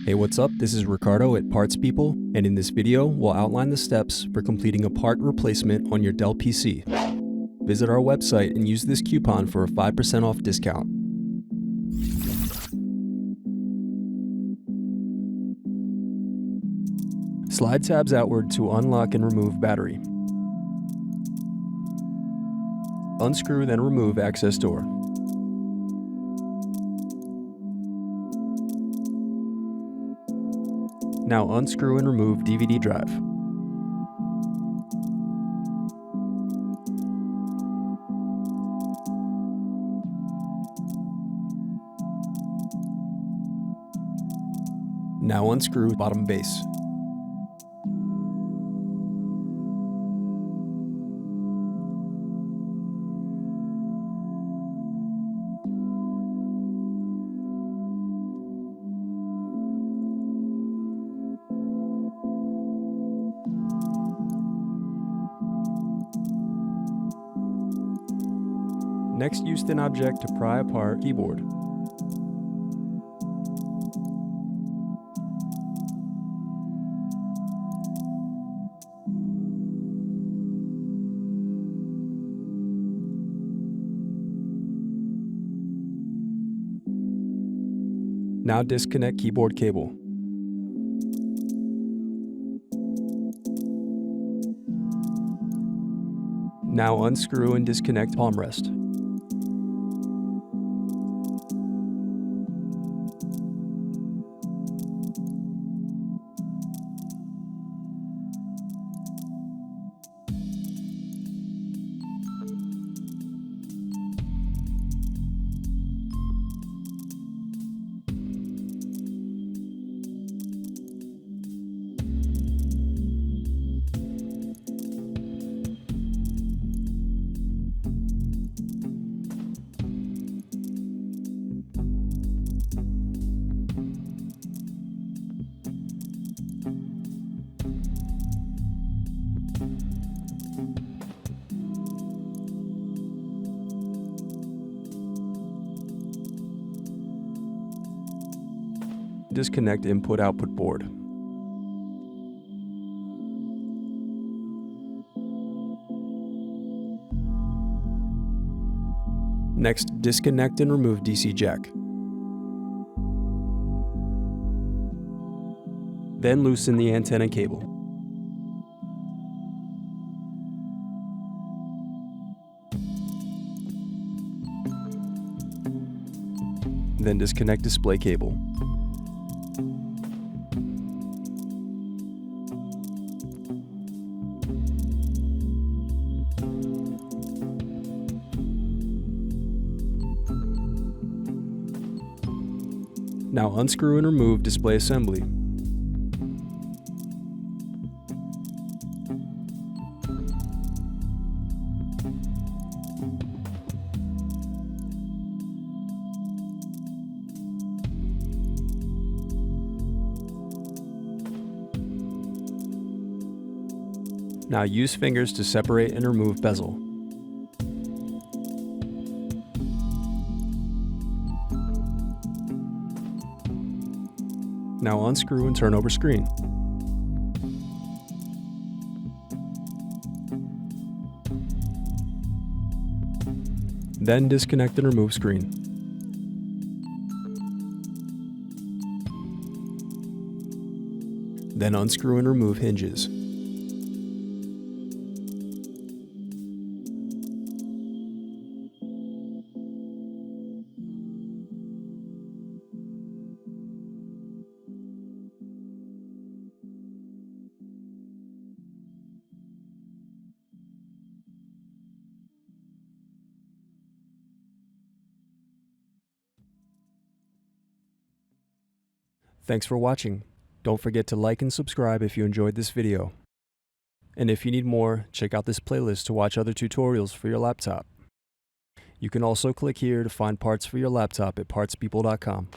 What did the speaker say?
Hey, what's up? This is Ricardo at Parts People, and in this video, we'll outline the steps for completing a part replacement on your Dell PC. Visit our website and use this coupon for a 5% off discount. Slide tabs outward to unlock and remove battery. Unscrew, then remove access door. Now unscrew and remove DVD drive. Now unscrew bottom base. Next, use thin object to pry apart keyboard. Now disconnect keyboard cable. Now unscrew and disconnect palm rest. Disconnect input-output board. Next, disconnect and remove DC jack. Then loosen the antenna cable. Then disconnect display cable. Now unscrew and remove display assembly. Now use fingers to separate and remove bezel. Now unscrew and turn over screen. Then disconnect and remove screen. Then unscrew and remove hinges. Thanks for watching. Don't forget to like and subscribe if you enjoyed this video. And if you need more, check out this playlist to watch other tutorials for your laptop. You can also click here to find parts for your laptop at partspeople.com.